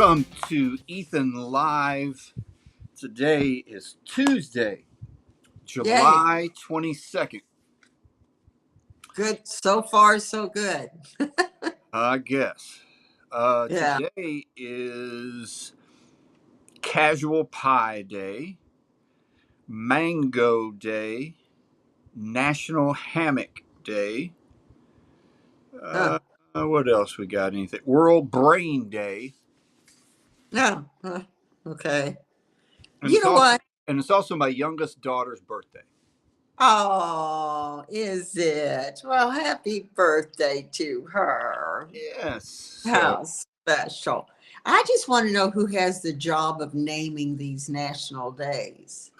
Welcome to EthanLive. Today is Tuesday, Yay. July 22nd. Good. So far, so good. I guess. Yeah. Today is Casual Pie Day, Mango Day, National Hammock Day. Oh, What else we got? Anything? World Brain Day. no. Okay. And You it's know also what? my youngest daughter's birthday. Oh, is it? Well, happy birthday to her. Yes. So How special. I just want to know who has the job of naming these national days.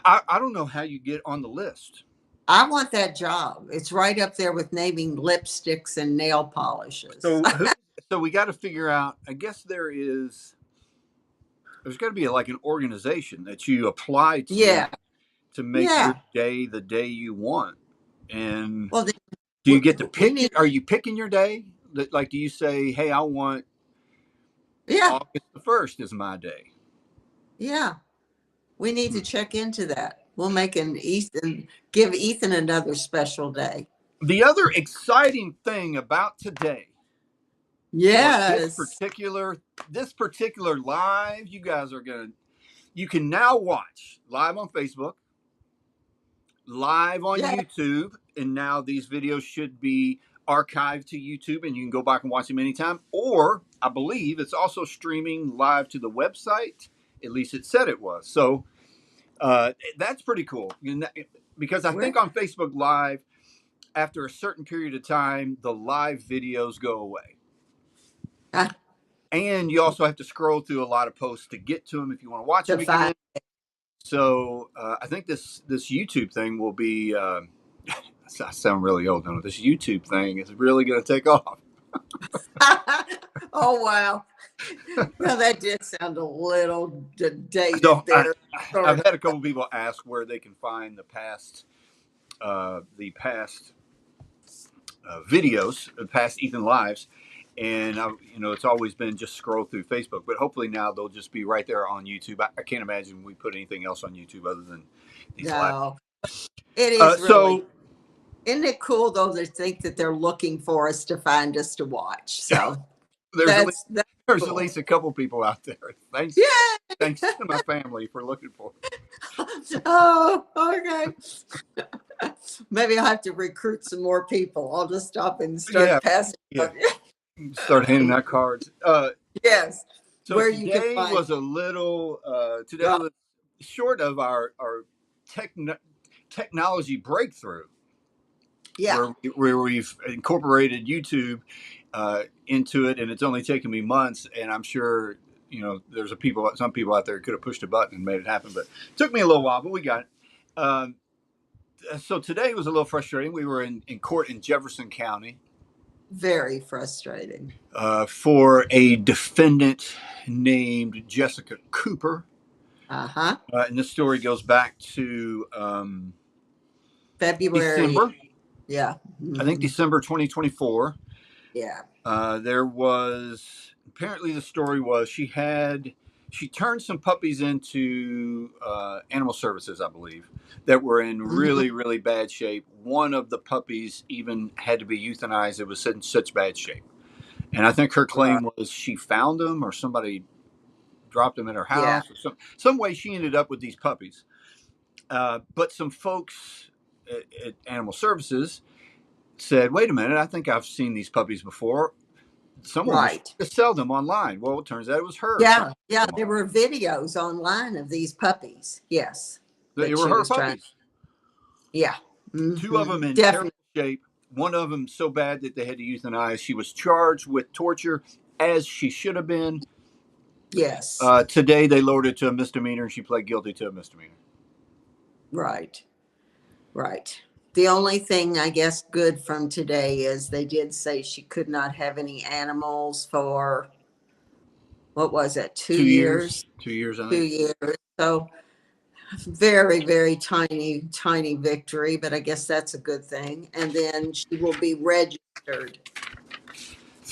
I don't know how you get on the list. I want that job. It's right up there with naming lipsticks and nail polishes. So we got to figure out. I guess there's got to be like an organization that you apply Yeah. to make your Yeah. day the day you want. And Well, then do you get to we pick need, it? Are you picking your day? Like, do you say, "Hey, I want yeah. August the 1st is my day"? Yeah. We need Hmm. to check into that. We'll make give Ethan another special day. The other exciting thing about today, or Yes. this particular live, you can now watch live on Facebook, live on Yeah. YouTube, and now these videos should be archived to YouTube and you can go back and watch them anytime. Or I believe it's also streaming live to the website. At least it said it was. So that's pretty cool. Because I We're, think on Facebook Live, after a certain period of time, the live videos go away. uh, And you also have to scroll through a lot of posts to get to them if you want to watch to them again. find. So I think this YouTube thing will be. I sound really old now. This YouTube thing is really going to take off. Oh wow. No, that did sound a little dated So there. I've Sort of. had a couple people ask where they can find the past videos, the past Ethan Lives, and it's always been just scroll through Facebook. But hopefully now they'll just be right there on YouTube. I can't imagine we put anything else on YouTube other than these lives. No, it is really. So Isn't it cool though to think that they're looking for us to find us to watch? So there's at least that's there's at cool. least a couple people out there. Thanks, Yeah. thanks to my family for looking for it. Oh, okay. Maybe I'll have to recruit some more people. I'll just stop and Yeah, start passing. yeah. Start handing out cards. Yes, So where you can today find. was a little. Today Oh, was short of our technology breakthrough, yeah, where we've incorporated YouTube into it, and it's only taken me months. And I'm sure there's some people out there who could have pushed a button and made it happen, but it took me a little while, but we got it. So today was a little frustrating. We were in court in Jefferson County very frustrating. for a defendant named Jessica Cooper. Uh-huh. And this story goes back to February. December. Yeah. I think December 2024. Yeah. There was apparently the story was she turned some puppies into animal services, I believe, that were in really, really bad shape. One of the puppies even had to be euthanized. It was in such bad shape. And I think her claim was she found them or somebody dropped them in her house or some way she ended up with these puppies. But some folks at Animal Services said, wait a minute, I think I've seen these puppies before. Someone was trying to sell them online. Well, it turns out it was her. Yeah. Yeah. There were videos online of these puppies. Yes. They were her puppies. Yeah. Two of them in terrible shape. One of them so bad that they had to euthanize. She was charged with torture, as she should have been. Yes. Today they lowered it to a misdemeanor, and she pled guilty to a misdemeanor. Right. Right. The only thing I guess good from today is they did say she could not have any animals for, what was it, 2 years? 2 years, I think. 2 years. So very, very tiny, tiny victory, but I guess that's a good thing. And then she will be registered.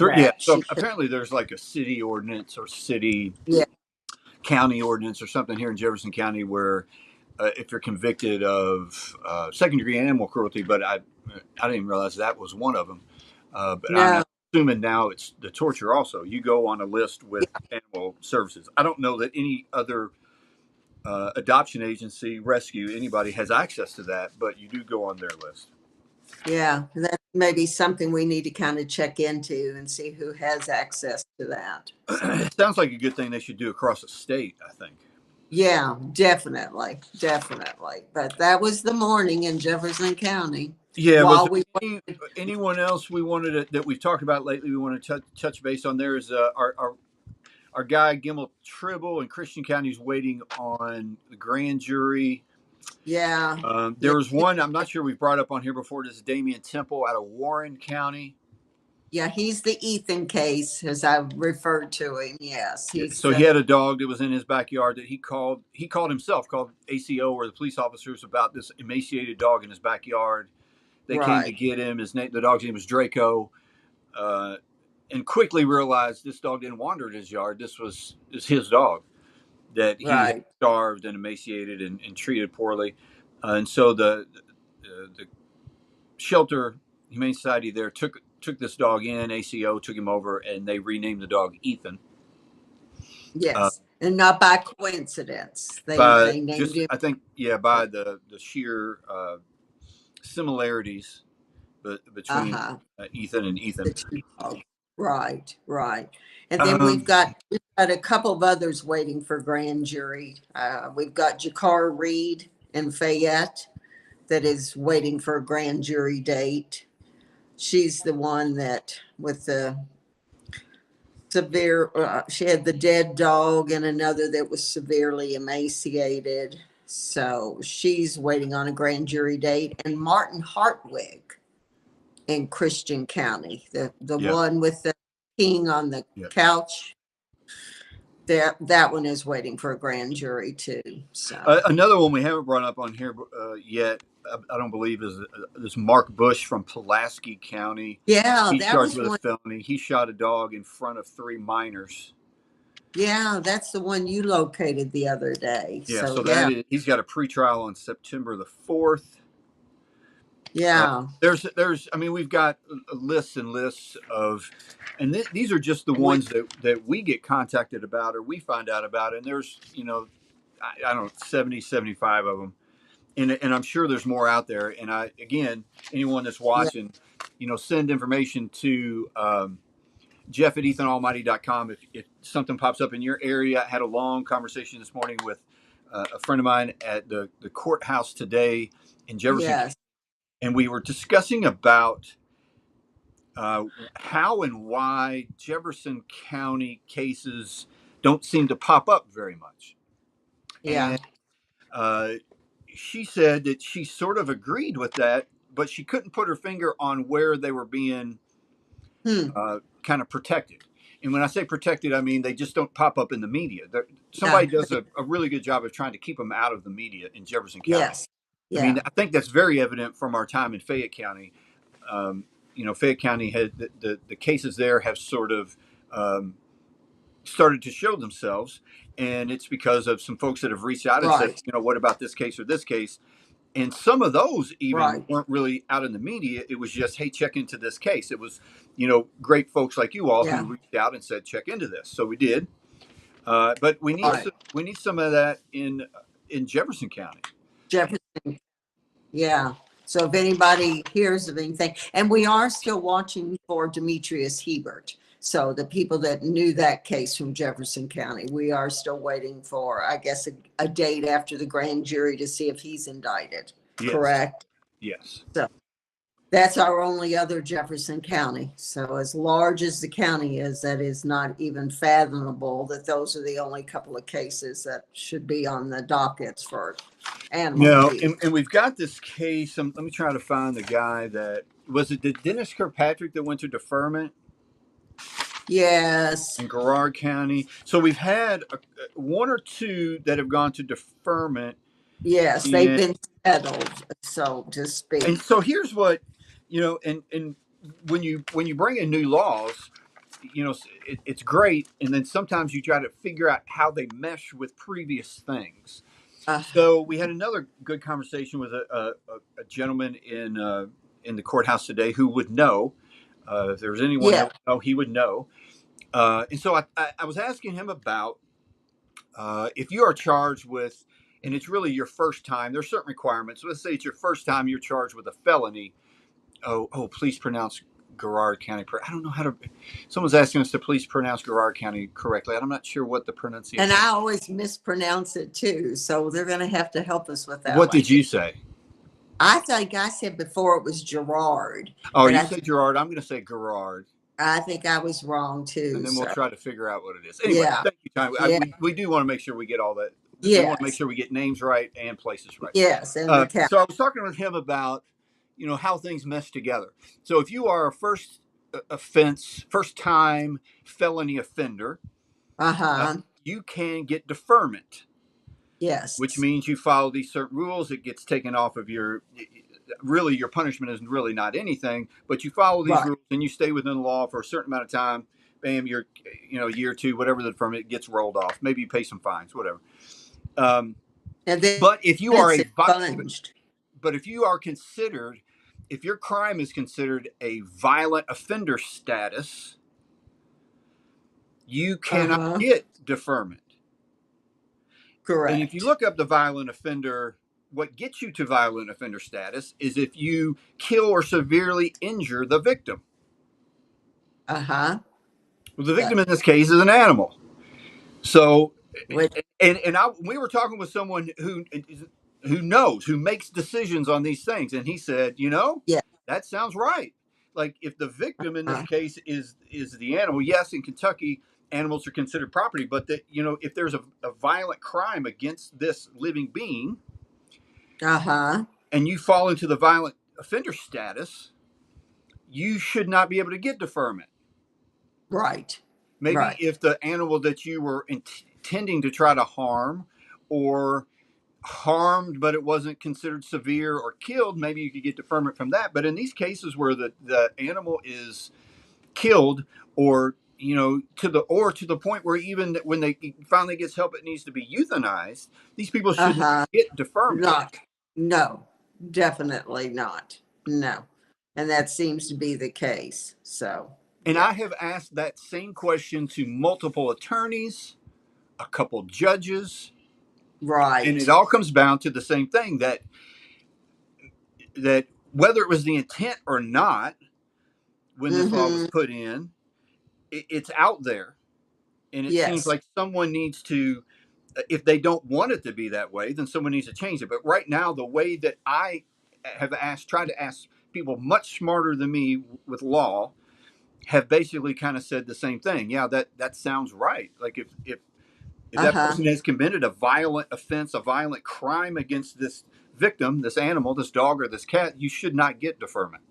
Yeah. that So she could. apparently there's like a city ordinance or city Yeah. county ordinance or something here in Jefferson County where if you're convicted of second degree animal cruelty, but I didn't realize that was one of them. But I'm No. assuming now it's the torture also. You go on a list with Yeah. animal services. I don't know that any other adoption agency, rescue, anybody has access to that, but you do go on their list. Yeah. That may be something we need to kind of check into and see who has access to that. So. It sounds like a good thing they should do across the state, I think. Yeah, definitely, definitely. But that was the morning in Jefferson County. Yeah, was While there we anyone else we wanted that we've talked about lately? We want to touch base on. There is our guy Gimmel Tribble in Christian County is waiting on the grand jury. yeah, yeah, There was one I'm not sure we've brought up on here before. This is Damian Temple out of Warren County. yeah, he's the Ethan case, as I referred to him. Yes, Yeah, he's so he the had a dog that was in his backyard that he called. He called himself, called ACO or the police officers about this emaciated dog in his backyard. They came to right, get him. The dog's name was Draco. And quickly realized this dog didn't wander in his yard. Is his dog that he had right. starved and emaciated and treated poorly. And so the shelter humane society there took this dog in. ACO took him over and they renamed the dog Ethan. Uh, Yes, and not by coincidence. by They named just him. I think by the sheer similarities Uh between huh. Ethan and Ethan. The two dogs. Right, right. And then Um, we've got a couple of others waiting for grand jury. We've got Jakar Reed in Fayette that is waiting for a grand jury date. She's the one that with the severe, she had the dead dog and another that was severely emaciated. So she's waiting on a grand jury date. And Martin Hartwig in Christian County, the yeah, one with the king on the yeah. couch, that one is waiting for a grand jury too. So Another one we haven't brought up on here yet, I don't believe, is this Mark Bush from Pulaski County. yeah, He's that charged was with a one. felony. He shot a dog in front of 3 minors. Yeah, that's the one you located the other day. Yeah, So so yeah, he's got a pretrial on September the 4th. yeah. I mean, we've got lists and lists of, and these are just the We, ones that we get contacted about or we find out about. And there's, I don't know, 70, 75 of them. And I'm sure there's more out there. And again, anyone that's yeah, watching, send information to Jeff at EthanAlmighty.com. If something pops up in your area. I had a long conversation this morning with a friend of mine at the courthouse today in Jefferson County, yes, and we were discussing about how and why Jefferson County cases don't seem to pop up very much. yeah. And uh, she said that she sort of agreed with that, but she couldn't put her finger on where they were being Hmm. kind of protected. And when I say protected, I mean they just don't pop up in the media. Yeah. Somebody does a really good job of trying to keep them out of the media in Jefferson County. Yes. I mean, Yeah. I think that's very evident from our time in Fayette County. Um, Fayette County had the cases there have sort of um, started to show themselves, and it's because of some folks that have reached out and said, Right. what about this case or this case? And some of those even Right. weren't really out in the media. It was just, hey, check into this case. It was, great folks like you all who Yeah. reached out and said, check into this. So we did. But Right. we need some of that in Jefferson County. Jefferson. Yeah. So if anybody hears of anything, and we are still watching for Demetrius Hebert. So the people that knew that case from Jefferson County, we are still waiting for, I guess, a date after the grand jury to see if he's indicted. Yes, Correct. yes, So that's our only other Jefferson County. So as large as the county is, that is not even fathomable that those are the only couple of cases that should be on the dockets for animal no, abuse. and we've got this case. Let me try to find the guy that was it. Did Dennis Kirkpatrick that went to deferment Yes. in Garrard County? So we've had one or two that have gone to deferment. Yes, they've And been settled, so to speak. so here's what and when you bring in new laws, it's great, and then sometimes you try to figure out how they mesh with previous things. Uh, So we had another good conversation with a gentleman in the courthouse today who would know. If there was anyone that yeah. would know, he would know. And so I was asking him about if you are charged with, and it's really your first time. There's certain requirements. Let's say it's your first time you're charged with a felony. Please pronounce Garrard County. I don't know how to. Someone's asking us to please pronounce Garrard County correctly. I'm not sure what the And pronunciation. I always mispronounce it too. So they're going to have to help us with that What one. did you say? I think I said before it was Gerard, Oh, but you say Gerard. I'm going to say Garrard, I think I was wrong and too. then we'll So try to figure out what it is. Anyway, yeah, thank you, Tom. yeah, We do want to make sure we get all that. We want to make yes, sure we get names right and places right. yes, and the cat. So I was talking with him about how things mesh together. So if you are a first time felony offender, Uh uh, huh. you can get deferment, which Yes. means you follow these certain rules. It gets taken off of your. Really, your punishment is really not anything, but you follow these Right. rules and you stay within the law for a certain amount of time. Bam, you're, a year or two, whatever the deferment gets rolled off. Maybe you pay some fines, whatever. Um, And then but if you are it's a expunged. but if you are considered, if your crime is considered a violent offender status, you Uh cannot huh. get deferment. And if you Correct. look up the violent offender, what gets you to violent offender status is if you kill or severely injure the victim. Uh huh. Well, the victim Yes. in this case is an animal. So, Which, we were talking with someone who knows, who makes decisions on these things, and he said, yeah. that sounds right. Like if the victim in this Uh case is the animal, yes, in Kentucky, animals are considered property, but that if there's a violent crime against this living being, huh. and you fall into the violent offender status, you should not be able to get deferment. Right. Maybe Right. if the animal that you were intending to try to harm or harmed, but it wasn't considered severe or killed, maybe you could get deferment from that. But in these cases where the animal is killed or to the point where even when they finally gets help, it needs to be euthanized. These people Uh should not huh. get deferment. Not. No. Definitely not. No. And that seems to be the case. So And yeah. I have asked that same question to multiple attorneys, a couple judges, and it Right. all comes down to the same thing that whether it was the intent or not when this law was Mm-hmm. put in, it's out there, and it seems Yes. like someone needs to, if they don't want it to be that way, then someone needs to change it. But right now, the way that I have tried to ask people much smarter than me with law, have basically kind of said the same thing. Yeah, that sounds right. Like if Uh that huh. person has committed a violent offense, a violent crime against this victim, this animal, this dog or this cat, you should not get deferment.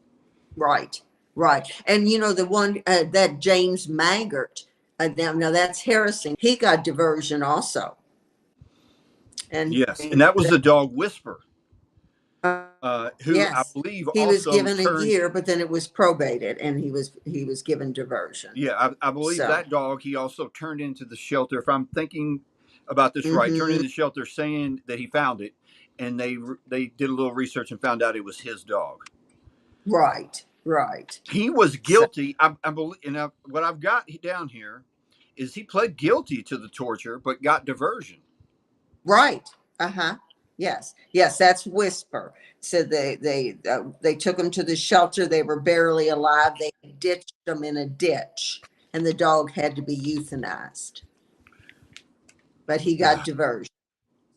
Right. Right. And the one that James Maggart. Now that's Harrison. He got diversion also, and Yes, and that was the dog Whisper, uh, who I yes, believe he was also given a turned. year, but then it was probated, and he was given diversion. Yeah, I believe So. that dog he also turned into the shelter. If I'm thinking about this right, turned Mm-hmm. into the shelter saying that he found it, and they did a little research and found out it was his dog. Right. Right. He was So. guilty. I believe, and what I've got down here is he pled guilty to the torture, but got diversion. Right. Uh-huh. Yes. Yes, that's Whisper. So they took him to the shelter. They were barely alive. They ditched them in a ditch, and the dog had to be euthanized. But he got diversion.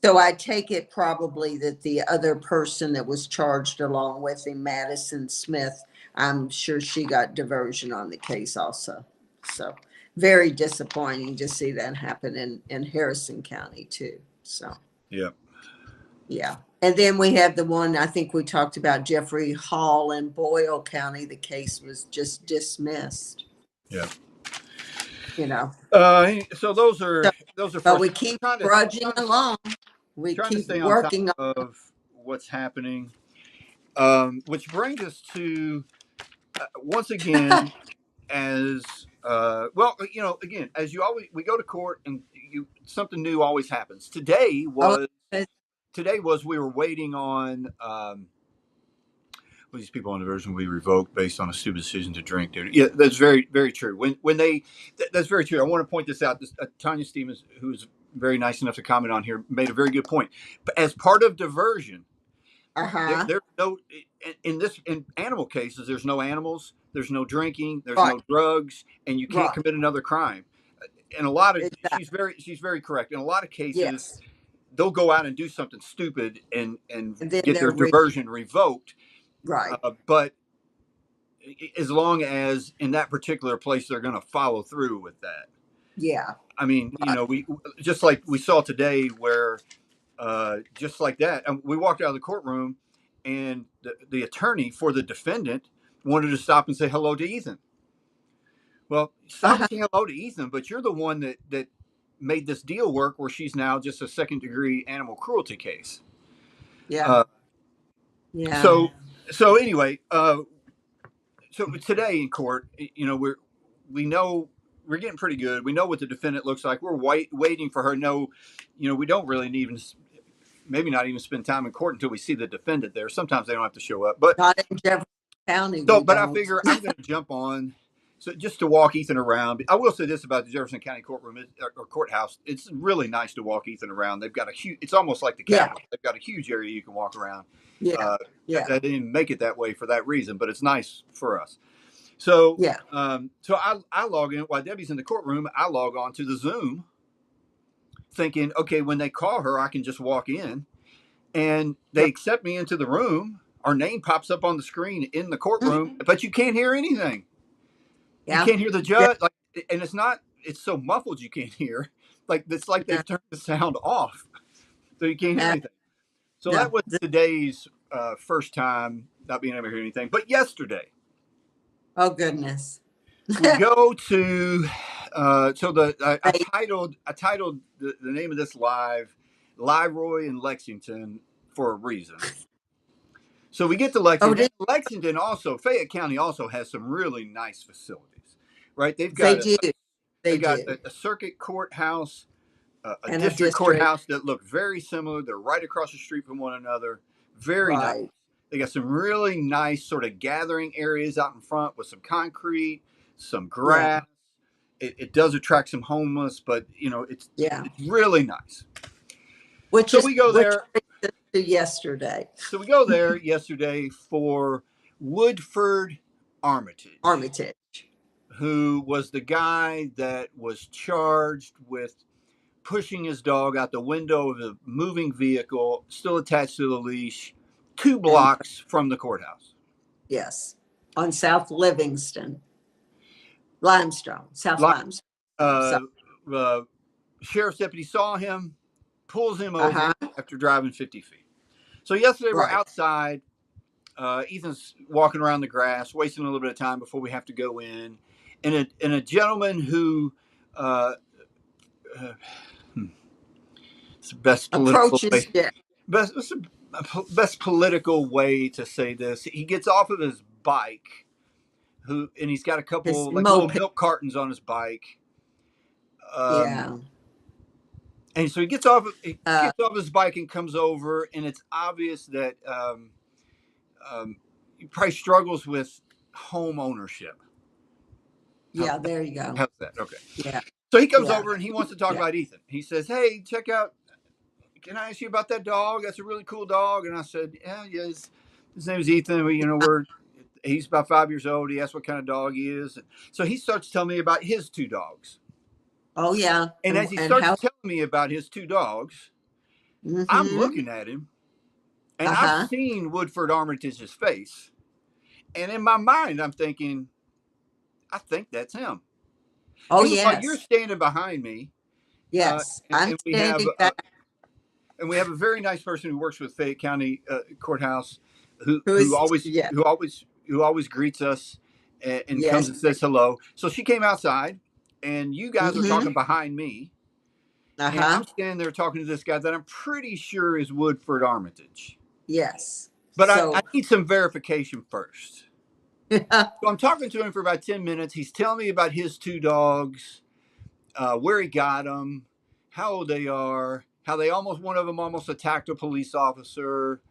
So I take it probably that the other person that was charged along with him, Madison Smith, I'm sure she got diversion on the case also. So very disappointing to see that happen in Harrison County too. So. Yeah, Yeah. And then we have the one I think we talked about, Jeffrey Hall in Boyle County. The case was just dismissed, yeah. you know. So So, those are but we frustrating. keep trudging along. We Trying to keep stay on top working. of what's happening. Which brings us to once again, as Well, again, as you always, we go to court and something new always happens. Oh, Today was we were waiting on these people on diversion will be revoked based on a stupid decision to drink. Yeah, that's very, very true. That's very true. I want to point this out. Tanya Stevens, who's very nice enough to comment on here, made a very good point. But as part of diversion, uh-huh. there's no in animal cases. There's no animals. There's no drinking. There's Right, no drugs, and you can't right. commit another crime. In a lot of Exactly. she's very correct. In a lot of cases, Yes. they'll go out and do something stupid and And then get their diversion revoked. right. But as long as in that particular place they're going to follow through with that. Yeah. I mean, Right. we just like we saw today where just like that, and we walked out of the courtroom, and the attorney for the defendant wanted to stop and say hello to Ethan. Well, stop Uh-huh. and say hello to Ethan, but you're the one that made this deal work where she's now just a second-degree animal cruelty case. Yeah. Uh, Yeah. so anyway, so today in court, we know we're getting pretty good. We know what the defendant looks like. We're waiting for her. No, we don't really even maybe not even spend time in court until we see the defendant there. Sometimes they don't have to show up, but Not in Jefferson County, so we but I don't. figure I'm going to jump on. So just to walk Ethan around, I will say this about the Jefferson County courtroom or courthouse: it's really nice to walk Ethan around. They've got a huge. It's almost like the Yeah. Capitol. They've got a huge area you can walk around. Yeah. Uh, Yeah. I didn't make it that way for that reason, but it's nice for us. So, Yeah. I log in while Debbie's in the courtroom. I log on to the Zoom, thinking, okay, when they call her, I can just walk in, and they Right. accept me into the room. Our name pops up on the screen in the Mhm. courtroom, but you can't hear anything. You Yeah. can't hear the Yeah. judge, like, and it's not. It's so muffled you can't hear. Like it's like Yeah. they've turned the sound off, so you can't hear Yeah. anything. So that No. was today's first time not being able to hear anything. But yesterday, Oh goodness. we go to so the They, I titled the name of this live Lieroy in Lexington for a reason. So we get to oh, Lexington. Lexington also Fayette County also has some really nice facilities, right? they do. They They've got do. a circuit courthouse, a And a district district. courthouse that look very similar. They're right across the street from one another. Very nice. Right. They got some really nice sort of gathering areas out in front with some concrete, some Yeah. grass. It does attract some homeless, but Yeah. it's really nice. Which So is we go which there. brings us to yesterday. So we go there yesterday for Woodford Armitage, Armitage. who was the guy that was charged with pushing his dog out the window of a moving vehicle, still attached to the leash, two And blocks from the courthouse. yes. On South Livingston. Limestone. South Like, Limestone. So, uh, uh, sheriff's deputy saw him, pulls him over uh-huh. after driving 50 feet. So yesterday we're Right. outside. Ethan's walking around the grass, wasting a little bit of time before we have to go in. And a gentleman who, uh, uh, it's the best political Approaches, way, yeah. best, best political way to say this. He gets off of his bike, and he's got a His couple like little moped. milk cartons on his bike. Yeah. And so he Uh, gets off his bike and comes over, and it's obvious that he probably struggles with home ownership. yeah, there you go. How's that? Okay. Yeah. So he comes Yeah. over and he wants to talk Yeah. about Ethan. He says, "Hey, check out. Can I ask you about that dog? That's a really cool dog." And I said, "Yeah, yeah. His name is Ethan. He's about 5 years old. He asked what kind of dog he is. And so he starts telling me about his two dogs. Oh yeah. And as he And starts how telling me about his two dogs, I'm mm-hmm. looking at him, and I've Uh-huh. seen Woodford Armitage's face. And in my mind, I'm thinking, I think that's him. Oh And while you're yes. standing behind me, uh, Yes. and, I'm and we have standing back. and we have a very nice person who works with Fayette County Courthouse, who Who who is always yeah. who always who always greets us and comes Yes. and says hello. So she came outside, and you guys are Mm-hmm. talking behind me, and I'm Uh-huh. standing there talking to this guy that I'm pretty sure is Woodford Armitage, Yes. but I So need some verification first. So I'm talking to him for about 10 minutes. He's telling me about his two dogs, where he got them, how old they are, how one of them almost attacked a police officer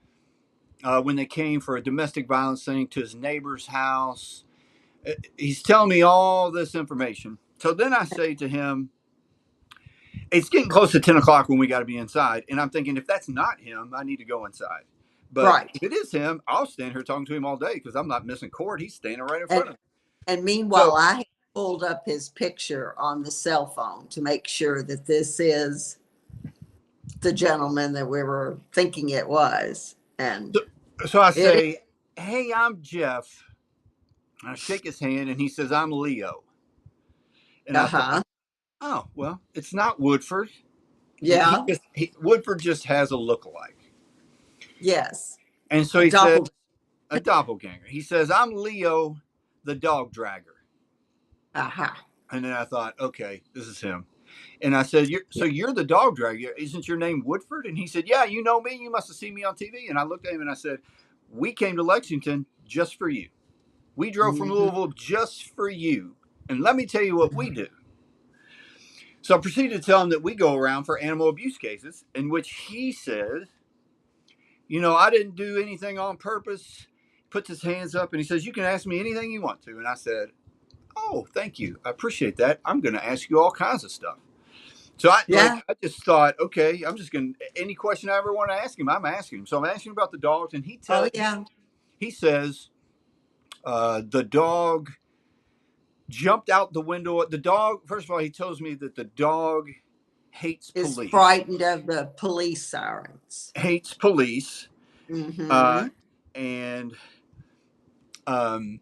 when they came for a domestic violence thing to his neighbor's house. He's telling me all this information. So then I say to him, it's getting close to 10 o'clock when we got to be inside. And I'm thinking, if that's not him, I need to go inside. But Right. if it is him, I'll stand here talking to him all day because I'm not missing court. He's standing right in And, front of me. and meanwhile, So, I had pulled up his picture on the cell phone to make sure that this is the gentleman that we were thinking it was. And so, so I it is. say, hey, I'm Jeff. I shake his hand and he says, I'm Leo. And I Uh-huh. thought, oh, well, it's not Woodford. Yeah. Woodford just has a lookalike. Yes. And so A he says, doppel. a doppelganger. He says, I'm Leo, the dog dragger. Uh-huh. And then I thought, okay, this is him. And I said, so you're the dog dragger. Isn't your name Woodford? And he said, yeah, you know me. You must have seen me on TV. And I looked at him and I said, we came to Lexington just for you. We drove from Mm-hmm. Louisville just for you. And let me tell you what we do. So I proceeded to tell him that we go around for animal abuse cases, in which he says, I didn't do anything on purpose. Puts his hands up and he says, you can ask me anything you want to. And I said, oh, thank you. I appreciate that. I'm going to ask you all kinds of stuff. So Yeah. I just thought, okay, I'm just going to, any question I ever want to ask him, I'm asking him. So I'm asking about the dogs and Oh, yeah. he says, the dog jumped out the window. The dog, first of all, he tells me that the dog hates Is police, frightened of the police sirens. hates police. Uh, Mm-hmm. and um,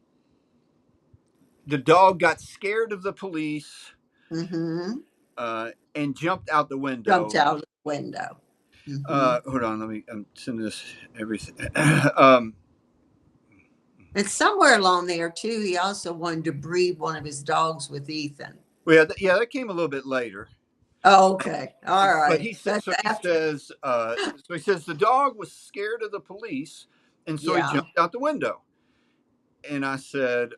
the dog got scared of the police Mm-hmm. and jumped out the Jumped window. out of the window. Mm-hmm. Hold on, I'm sending this everything. And somewhere along there too, he also wanted to breed one of his dogs with Ethan. Well, yeah, that came a little bit later. Oh, okay. All But right. That's he after. says, the dog was scared of the police, and so he Yeah. jumped out the window. And I said,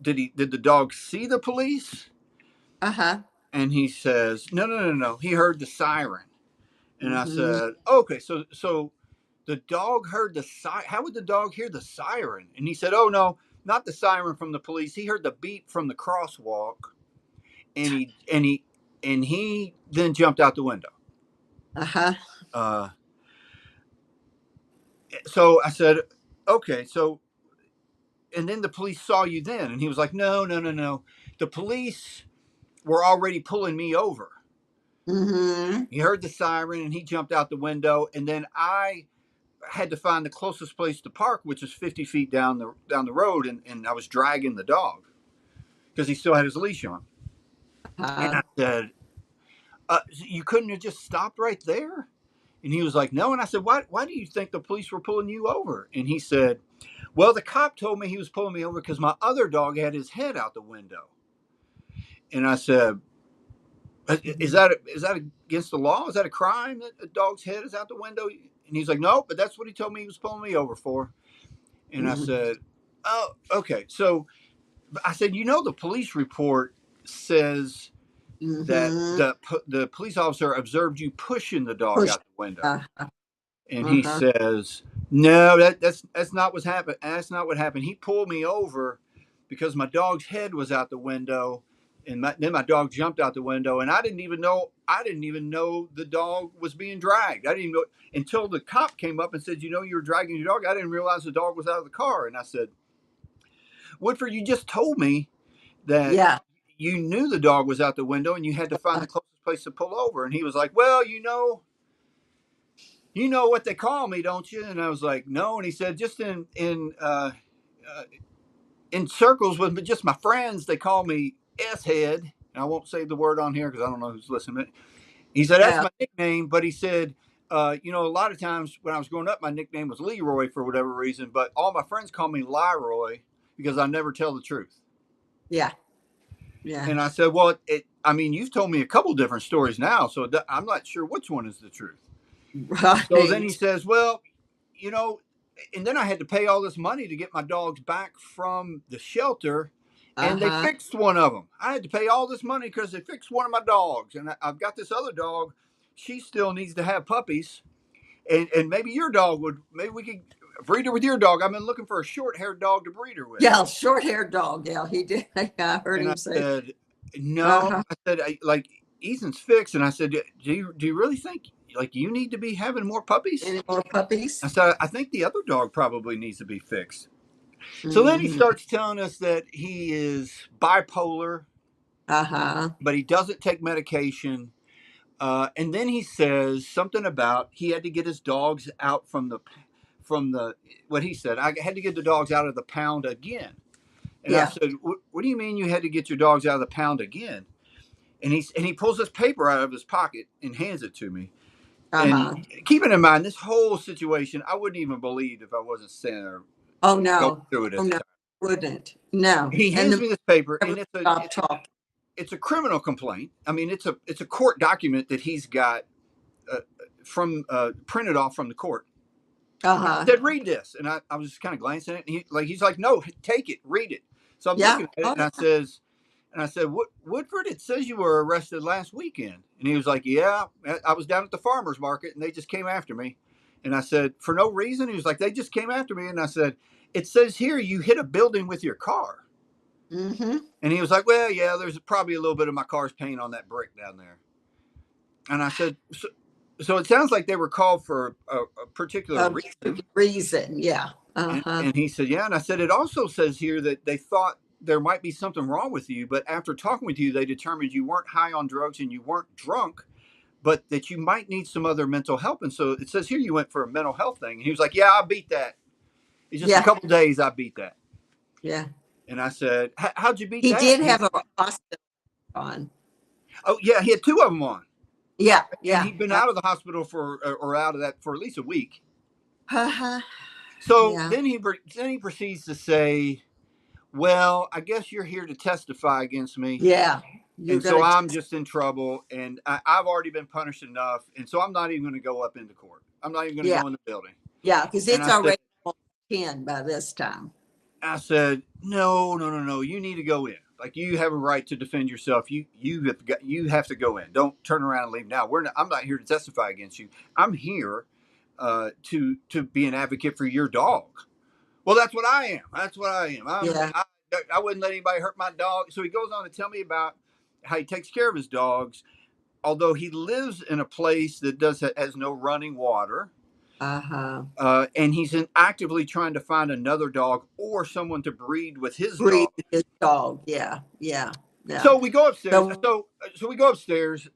did the dog see the police? Uh-huh. And he says, no. He heard the siren. And I Mm-hmm. said, okay, so the dog heard the siren. How would the dog hear the siren? And he said, oh no, not the siren from the police. He heard the beep from the crosswalk, and he then jumped out the window. Uh-huh. Uh, so I said, okay, so and then the police saw you then, and he was like, no. The police were already pulling me over. Mm-hmm. He heard the siren and he jumped out the window, and then I had to find the closest place to park, which is 50 feet down the road, and I was dragging the dog because he still had his leash on. And Uh-huh. I said, you couldn't have just stopped right there? And he was like, no. And I said, why do you think the police were pulling you over? And he said, well, the cop told me he was pulling me over because my other dog had his head out the window. And I said, is Mm-hmm. that against the law? Is that a crime that a dog's head is out the window? And he's like, no, but that's what he told me he was pulling me over for. And I said, oh, okay. So I said, the police report says that Mm-hmm. the police officer observed you pushing the dog Push. out the window. Uh-huh. And he Uh-huh. says, no, that's not what happened. That's not what happened. He pulled me over because my dog's head was out the window, and then my dog jumped out the window, and I didn't even know the dog was being dragged. I didn't even know until the cop came up and said, you were dragging your dog. I didn't realize the dog was out of the car. And I said, Woodford, you just told me that Yeah. you knew the dog was out the window and you had to find the closest place to pull over. And he was like, well, you know what they call me, don't you? And I was like, no. And he said, just in circles with just my friends, they call me S Head. And I won't say the word on here because I don't know who's listening. He said that's Yeah. my nickname, but he said, a lot of times when I was growing up, my nickname was Leiroy for whatever reason, but all my friends call me Leiroy because I never tell the truth. Yeah. Yeah. And I said, well, you've told me a couple different stories now, so I'm not sure which one is the truth. So then he Right. says, well, you know, and then I had to pay all this money to get my dogs back from the shelter, and they Uh-huh. fixed one of them. I had to pay all this money because they fixed one of my dogs, and I've got this other dog. She still needs to have puppies, and maybe your dog would. Maybe we could breed her with your dog. I've been looking for a short-haired dog to breed her with. Yeah, short-haired dog. Yeah, he did. I heard And I him say. said, no. Uh-huh. I said, like Ethan's fixed, and I said, do you really think like you need to be having more puppies? Any more puppies? I said, I think the other dog probably needs to be fixed. So then he Hmm. starts telling us that he is bipolar, Uh-huh. but he doesn't take medication. And then he says something about he had to get his dogs out from the what he said. I had to get the dogs out of the pound again. And I Yeah. said, what do you mean you had to get your dogs out of the pound again? And he pulls this paper out of his pocket and hands it to me. And Uh-huh. keeping in mind this whole situation, I wouldn't even believe if I wasn't standing there Oh going no. through it Oh at the no. time. Wouldn't. No. He And hands the me this paper, never and it's a stop it's a talking. it's a criminal complaint. I mean, it's a court document that he's got uh, from printed off from the court. And I Uh-huh. said, read this, and I was just kind of glancing at it. And he's like, no, take it, read it. So I'm Yeah. looking at it, Oh and I said, Woodford, it says you were arrested last weekend. And he was like, yeah, I was down at the farmer's market, and they just came after me. And I said, for no reason? He was like, they just came after me. And I said, it says here you hit a building with your car. yeah. Mm-hmm. And he was like, well, yeah, there's probably a little bit of my car's paint on that brick down there. And I said, so it sounds like they were called for a particular reason. Reason. Yeah. Uh-huh. And he said, yeah. And I said, it also says here that they thought there might be something wrong with you, but after talking with you, they determined you weren't high on drugs and you weren't drunk, but that you might need some other mental help. And so it says here you went for a mental health thing. And he was like, yeah, I beat that. It's just a Yeah. couple days I beat that. Yeah. And I said, how'd you beat He that? did have a hospital on. Oh, yeah, he had two of them on. Yeah. And Yeah. he'd been out of the hospital or out of that for at least a week. Uh-huh. So Yeah. then he proceeds to say, well, I guess you're here to testify against me. Yeah. You're And so gonna. I'm just in trouble, and I've already been punished enough. And so I'm not even going to go up into court. I'm not even going to Yeah. go in the building. Yeah. Because And it's already 10 by this time. I said, no. You need to go in. Like you have a right to defend yourself. You have to go in. Don't turn around and leave now. I'm not here to testify against you. I'm here to be an advocate for your dog. Well, that's what I am. That's what I am. Yeah. I wouldn't let anybody hurt my dog. So he goes on to tell me about how he takes care of his dogs, although he lives in a place that has no running water. Uh-huh. And he's actively trying to find another dog or someone to breed with his Breed dog. his dog. Yeah. Yeah. Yeah. So we go upstairs. So, So we go upstairs,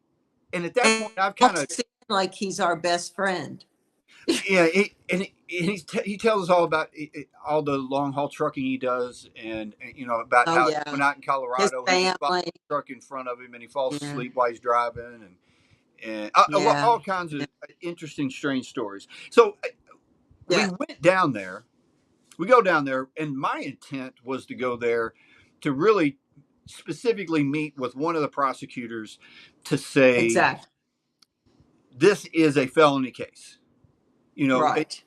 and at that point, I've kind of like he's our best friend. yeah. He tells us all about all the long haul trucking he does, and about how Yeah. he went out in His Colorado, he just family. a truck in front of him, and he falls Yeah. asleep while he's driving, and Yeah. all kinds of interesting, strange stories. So we Yeah. went down there. We go down there, and my intent was to go there to really specifically meet with one of the prosecutors to say Exactly. this is a felony case. Right.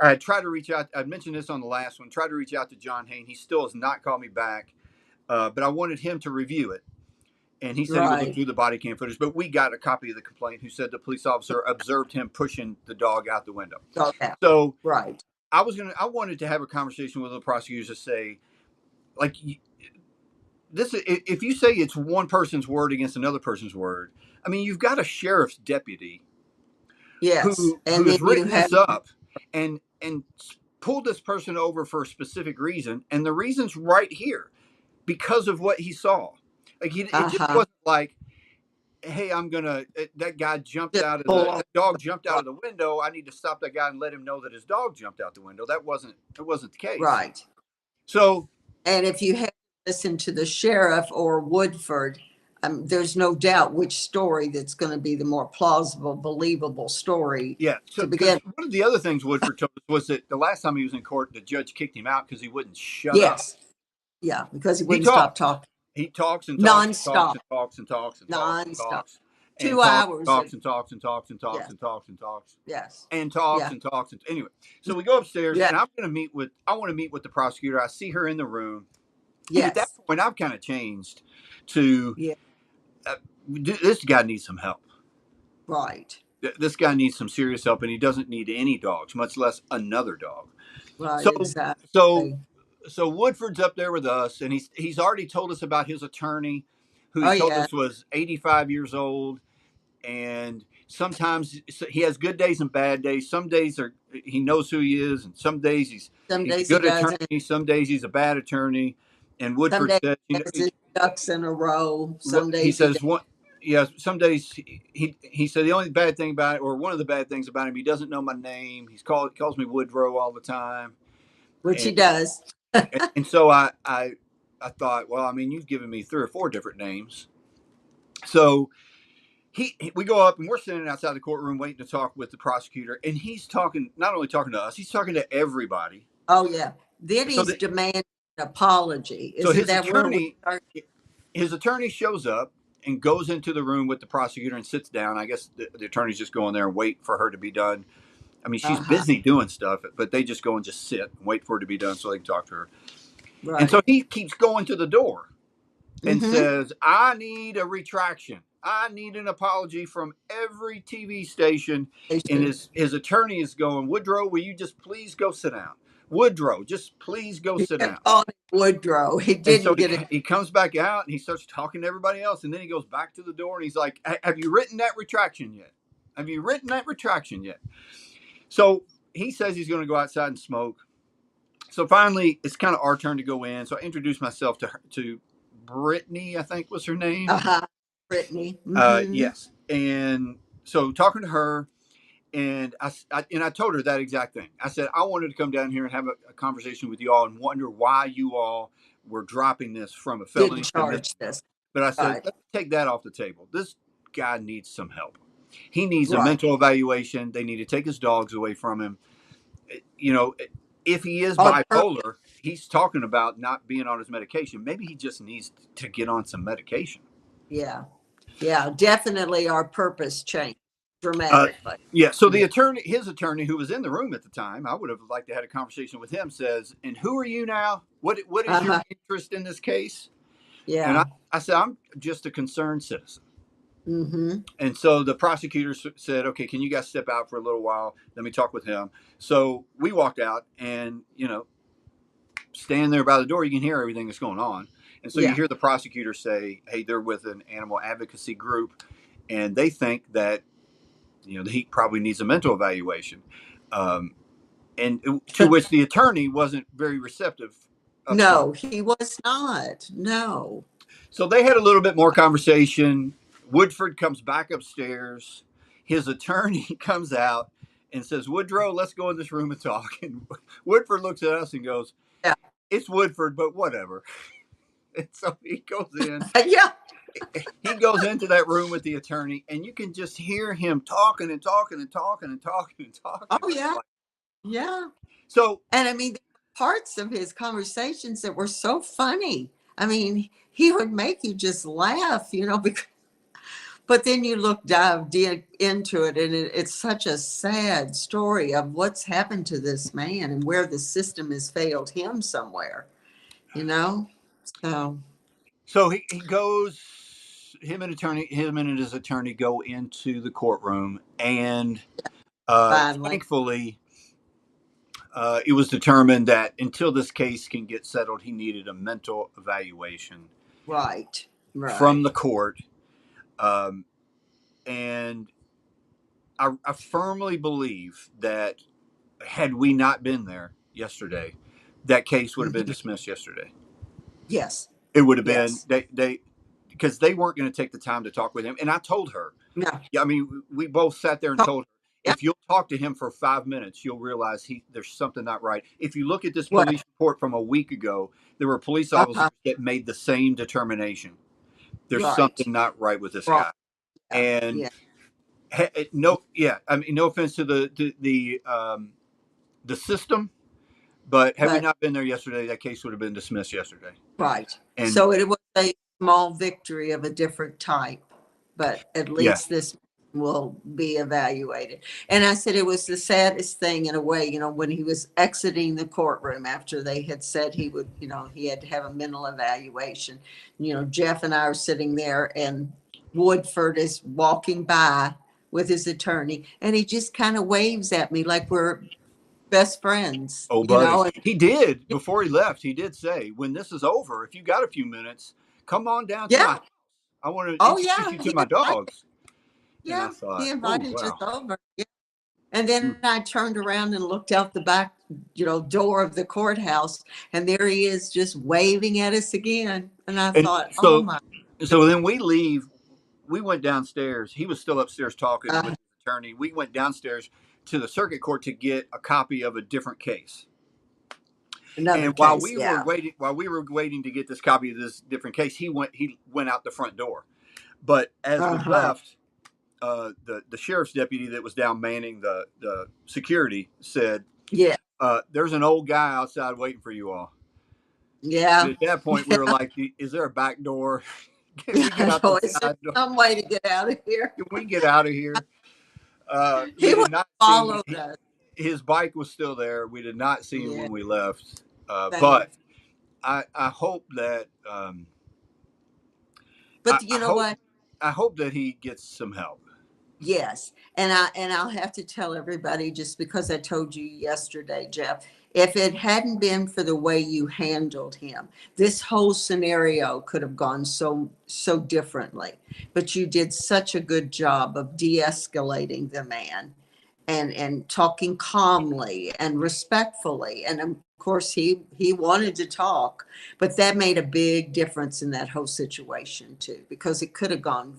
I tried to reach out. I mentioned this on the last one. Tried to reach out to John Hain. He still has not called me back, but I wanted him to review it, and he said he would look Right. through the body cam footage. But we got a copy of the complaint. Who said the police officer observed him pushing the dog out the window. Okay. So Right. I wanted to have a conversation with the prosecutors to say, like, this. If you say it's one person's word against another person's word, I mean, you've got a sheriff's deputy Yes. who And then has you written have this up and pulled this person over for a specific reason, and the reason's right here because of what he saw. Like it just wasn't like, hey, that guy jumped just out of pull the off. that dog jumped out of the window. I need to stop that guy and let him know that his dog jumped out the window. That wasn't the case. Right. So And if you have listened to the sheriff or Woodford, there's no doubt which story that's going to be the more plausible, believable story. yeah. So to begin. one of the other things Woodford told us was that the last time he was in court, the judge kicked him out because he wouldn't shut up. Yes. Yeah, because he He wouldn't stop talks. talking. He talks and talks and talks Nonstop. and talks and talks and talks and Nonstop. talks. and 2 hours of, talks and talks and talks and talks yes, and talks and talks yes, and talks yeah, and talks. And anyway, so we go upstairs, yeah, and I want to meet with the prosecutor. I see her in the room, and at that yes, point, I've kind of changed to yeah, uh, this guy needs some help. right, This guy needs some serious help, and he doesn't need any dogs, much less another dog. right, So, so, exactly. so Woodford's up there with us, and he's already told us about his attorney, who he Oh told yeah, us was 85 years old, and sometimes he has good days and bad days. Some days he knows who he is, and some days some he's a days he good doesn't. attorney. Some days he's a bad attorney. And Some Woodford days said, he has his ducks in a row. Some he days he says does. one. Yeah, some days he said the only bad thing about it, or one of the bad things about him, he doesn't know my name. Calls me Woodrow all the time, Which and he does. so I thought, well, I mean, you've given me 3 or 4 different names. So we go up, and we're sitting outside the courtroom waiting to talk with the prosecutor, and he's talking, not only talking to us, he's talking to everybody. Oh yeah. Then So he's demanding an apology. so Isn't that where we start? his attorney shows up and goes into the room with the prosecutor and sits down. I guess the attorney's just going there and wait for her to be done. I mean, she's Uh-huh. busy doing stuff, but they just go and just sit and wait for her to be done so they can talk to her. And so Right. he keeps going to the door and Mm-hmm. says, I need a retraction. I need an apology from every TV station. They And should. his attorney is going, Woodrow, will you just please go sit down? Woodrow, just please go He sit down. kept calling him Woodrow. He And so didn't get it. he comes back out and he starts talking to everybody else. And then he goes back to the door and he's like, have you written that retraction yet? Have you written that retraction yet? So he says he's going to go outside and smoke. So finally, it's kind of our turn to go in. So I introduced myself to Brittany, I think was her name. Uh-huh. Brittany. Mm-hmm. Yes. And so talking to her, and I told her that exact thing. I said I wanted to come down here and have a conversation with you all and wonder why you all were dropping this from a felony Didn't to misdemeanor. charge this. But I said, Right. let's take that off the table. This guy needs some help. He needs a Right. mental evaluation. They need to take his dogs away from him. You know, if he is Oh, bipolar, he's talking about not being on his medication. Maybe he just needs to get on some medication. yeah. Yeah. Definitely our purpose changed Uh, dramatically. yeah. So Yeah. his attorney, who was in the room at the time, I would have liked to have a conversation with him. Says, "And who are you now? What is your Uh-huh. interest in this case?" And Yeah. I said, "I'm just a concerned citizen." Mm-hmm. And so the prosecutor said, "Okay, can you guys step out for a little while? Let me talk with him." So we walked out, and stand there by the door. You can hear everything that's going on, and so you Yeah. hear the prosecutor say, "Hey, they're with an animal advocacy group, and they think that he probably needs a mental evaluation." And to which the attorney wasn't very receptive up front. No, he was not. No. So they had a little bit more conversation. Woodford comes back upstairs. His attorney comes out and says, Woodrow, let's go in this room and talk. And Woodford looks at us and goes, Yeah. it's Woodford, but whatever. And so he goes in. Yeah. He goes into that room with the attorney, and you can just hear him talking and talking and talking and talking and talking. Oh yeah. Yeah. So, And I mean, there were parts of his conversations that were so funny. I mean, he would make you just laugh, because, but then you dive into it, and it's such a sad story of what's happened to this man and where the system has failed him somewhere, you know? So, so he goes. Him and his attorney go into the courtroom, and finally, thankfully, it was determined that until this case can get settled, he needed a mental evaluation right, from right. the court. Um, and I firmly believe that had we not been there yesterday, that case would have been Mhm. dismissed yesterday. Yes, It would have been yes. they because they weren't going to take the time to talk with him. And I told her, No, yeah, I mean, we both sat there and told her, yeah, if you'll talk to him for 5 minutes, you'll realize there's something not right. If you look at this what? police report from a week ago, there were police officers Uh-huh. that made the same determination. There's Right, something not right with this right. guy. Yeah, And yeah. no, yeah, I mean, no offense to the system, but had we But not been there yesterday, that case would have been dismissed yesterday. right. And So it was a small victory of a different type. but at Yeah. least this will be evaluated. And I said it was the saddest thing in a way, when he was exiting the courtroom after they had said he would, he had to have a mental evaluation. Jeff and I are sitting there, and Woodford is walking by with his attorney, and he just kind of waves at me like we're best friends, Oh, buddy. and He did, before he left, he did say, when this is over, if you got a few minutes, come on down to my yeah. house. I want to Oh introduce yeah, you to he my invited. dogs. And I Yeah, he thought, oh, invited us wow. over. Yeah. And then I turned around and looked out the back, door of the courthouse, and there he is, just waving at us again. And I And thought, oh so, my, so then we leave. We went downstairs. He was still upstairs talking with uh, the attorney. We went downstairs to the circuit court to get a copy of a different case. another And case. Yeah. while we were waiting to get this copy of this different case, he went out the front door. But as Uh we huh. left, the sheriff's deputy that was down manning the security said, Yeah. "There's an old guy outside waiting for you all." And Yeah. at that point, we were like, "Is there a back door? Can we get Yeah. out the So is there side door? some way to get out of here? Can we get out of here?" He We would did not have see followed us. his bike was still there. We did not see him Yeah. when we left. But Thanks. I hope that I, But I you know hope what? I hope that he gets some help. Yes. And I'll have to tell everybody, just because I told you yesterday, Jeff, if it hadn't been for the way you handled him, this whole scenario could have gone so differently. But you did such a good job of de-escalating the man, and talking calmly and respectfully. And of course he wanted to talk, but that made a big difference in that whole situation too, because it could have gone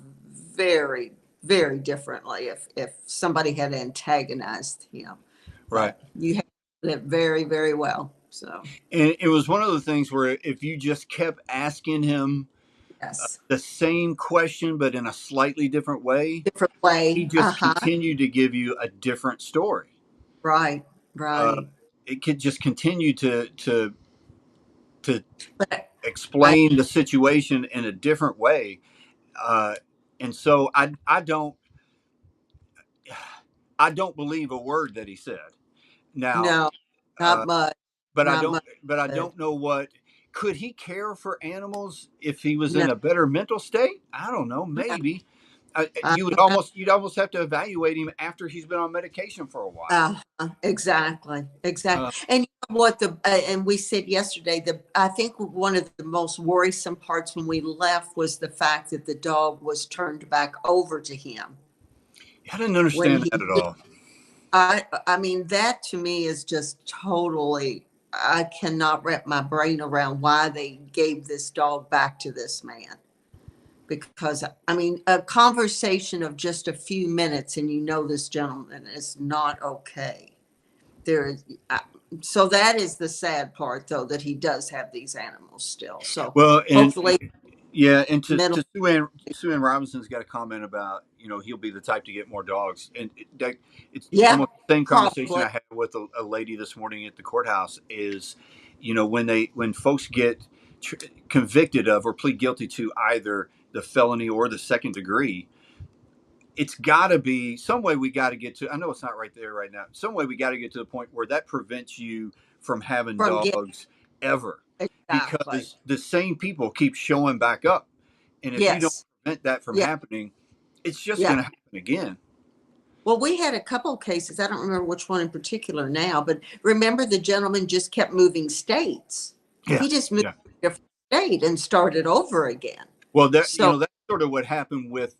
very, very differently if somebody had antagonized him. Right. But you handled it very, very well. So And it was one of the things where if you just kept asking him yes, the same question, but in a slightly different way, different he way. just continued to give you a different story. Right, Uh, right. it could just continue to But I explain the situation in a different way. Uh, and so I don't believe a word that he said. Now, no, uh, not much, but I not don't much. but I But don't know what could he care for animals if he was no, in a better mental state? I don't know, no, maybe. I You'd almost have to evaluate him after he's been on medication for a while. Exactly, Uh, exactly. And you know what, and we said yesterday, I think one of the most worrisome parts when we left was the fact that the dog was turned back over to him I didn't when understand he that at all. I mean, that to me is just totally, I cannot wrap my brain around why they gave this dog back to this man. Because I mean, a conversation of just a few minutes and this gentleman is not okay. There is, so that is the sad part, though, that he does have these animals still. So Well, and hopefully yeah, and mental. to Sue Ann Robinson's got a comment about he'll be the type to get more dogs, and it's Yeah, almost the same conversation probably I had with a lady this morning at the courthouse. Is when folks get tr- convicted of or plead guilty to either the felony or the second degree, it's got to be some way we got to get to. I know it's not right there right now. Some way we got to get to the point where that prevents you from having from getting. dogs ever, Exactly. because the same people keep showing back up, and if you don't Yes. prevent that from Yeah. happening, it's just Yeah. going to happen again. Well, we had a couple of cases. I don't remember which one in particular now, but remember the gentleman just kept moving states. Yeah, He just moved yeah. to a different state and started over again. Well, So that's sort of what happened with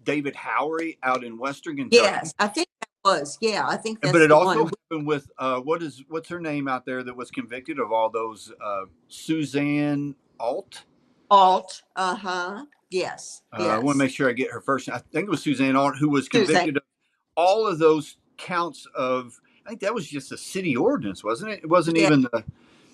David Howery out in Western Kentucky. yes, I think that was. Yeah, I think But that's it the also one. happened with what's her name out there that was convicted of all those Suzanne Alt. Alt. Uh-huh. Yes. I want to Yes. make sure I get her first. I think it was Suzanne Alt who was Suzanne. convicted of all of those counts of. I think that was just a city ordinance, wasn't it? It wasn't Yeah. even the.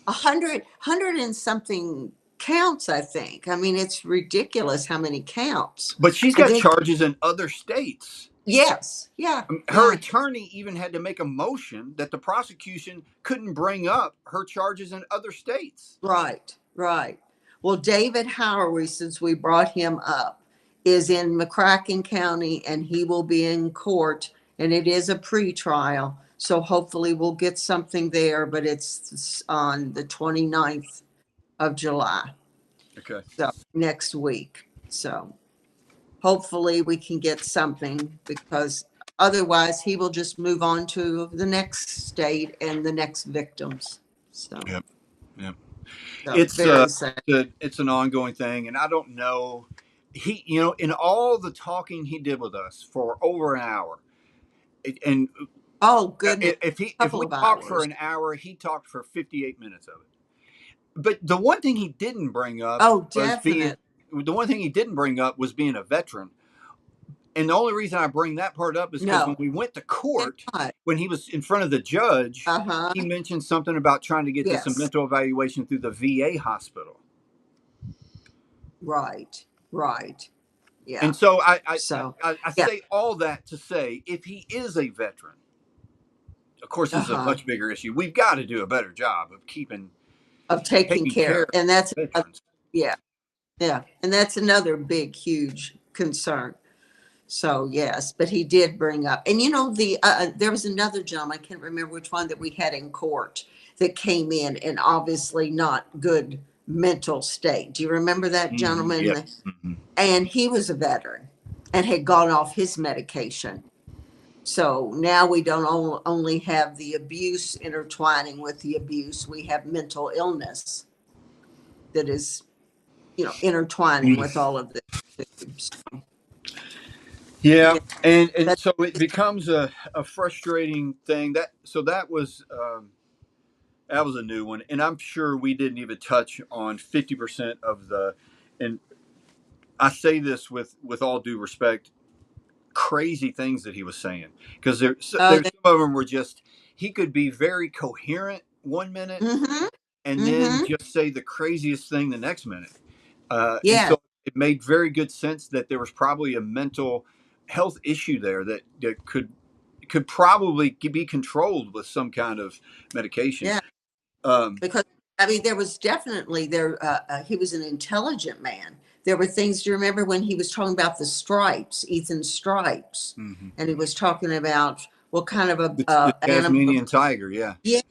100 and something counts, I think. I mean, it's ridiculous how many counts. But she's And got then charges in other states. yes. Yeah. I mean, her Yeah. attorney even had to make a motion that the prosecution couldn't bring up her charges in other states. Right, right. Well, David Howery, since we brought him up, is in McCracken County, and he will be in court, and it is a pretrial. So hopefully we'll get something there, but it's on the 29th of July. Okay. So next week. So hopefully we can get something, because otherwise he will just move on to the next state and the next victims. So, Yep. Yep. so It's very sad. it's an ongoing thing, and I don't know. He, you know, in all the talking he did with us for over an hour, and Oh goodness, if couple we of talked for hours. an hour, he talked for 58 minutes of it. But the one thing he didn't bring up Oh, was being definite. the one thing he didn't bring up was being a veteran. And the only reason I bring that part up is because when No, we went to did court, not. when he was in front of the judge, Uh-huh. he mentioned something about trying to get this Yes. mental evaluation through the VA hospital. Right. Right. Yeah. And so So, I yeah. say all that to say, if he is a veteran, of course, this is a Uh-huh. much bigger issue. We've got to do a better job of Of taking taking care care. of And that's veterans. yeah. Yeah. And that's another big, huge concern. So yes, but he did bring up, and there was another gentleman, I can't remember which one, that we had in court that came in and obviously not good mental state. Do you remember that Yep. gentleman? Hmm. And he was a veteran and had gone off his medication. So now we don't only have the abuse intertwining with the abuse, we have mental illness that is, intertwining with all of this. Yeah, Yeah, and that's so it becomes a frustrating thing. That was a new one, and I'm sure we didn't even touch on 50% of the. And I say this with all due respect, crazy things that he was saying, because oh, there's some of them were just, he could be very coherent one minute mm-hmm, and then mm-hmm. just say the craziest thing the next minute. And Yeah, so it made very good sense that there was probably a mental health issue there that could probably be controlled with some kind of medication. yeah. Um, Because I mean, there was definitely there. He was an intelligent man. There were things. Do you remember when he was talking about the stripes, Ethan's stripes, mhm. and he was talking about what kind of The a animal? Tasmanian tiger, yeah. Yeah,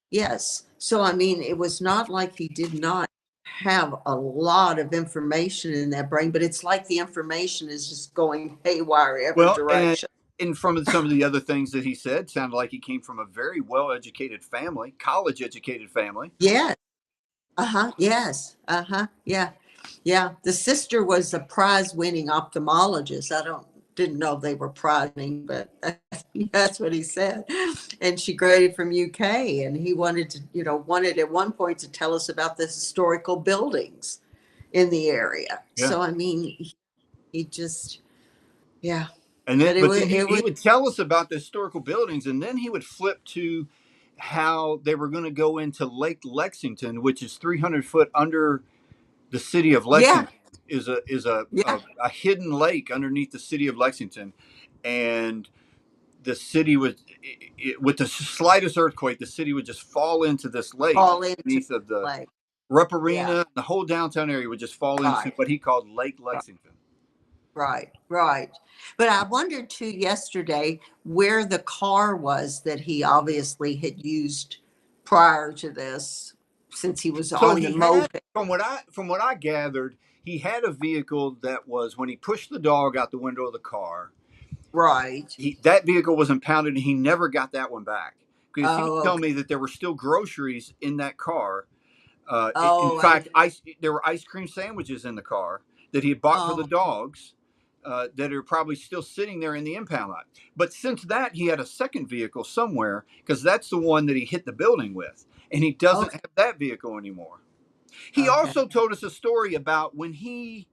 yes. So I mean, it was not like he did not have a lot of information in that brain, but it's like the information is just going haywire every Well, and direction. from some of the other things that he said, sounded like he came from a very well educated family, college educated family. Yeah. Uh-huh. Yes. Uh-huh. Yeah. Yeah. The sister was a prize-winning ophthalmologist. I didn't know they were prize winning, but that's what he said. And she graduated from UK, and he wanted at one point to tell us about the historical buildings in the area. Yeah. So I mean, he just yeah. And then, But but then it he was would tell us about the historical buildings, and then he would flip to how they were going to go into Lake Lexington, which is 300 foot under the city of yeah, Lexington. Is yeah. a hidden lake underneath the city of Lexington, and the city would, with the slightest earthquake, the city would just fall into this lake All into beneath of the play. Rupp Yeah. Arena. The whole downtown area would just fall into Right. what he called Lake Lexington. Right, right. But I wondered too yesterday where the car was that he obviously had used prior to this, since he was So on the he had, moped. from what I gathered, he had a vehicle that was, when he pushed the dog out the window of the car, Right. that vehicle was impounded, and he never got that one back because he was Oh, telling okay. me that there were still groceries in that car. In Oh, I fact, there were ice cream sandwiches in the car that he had bought for the oh, dogs. That are probably still sitting there in the impound lot. But since that, he had a second vehicle somewhere, because that's the one that he hit the building with, and he doesn't okay, have that vehicle anymore. He okay. also told us a story about when he,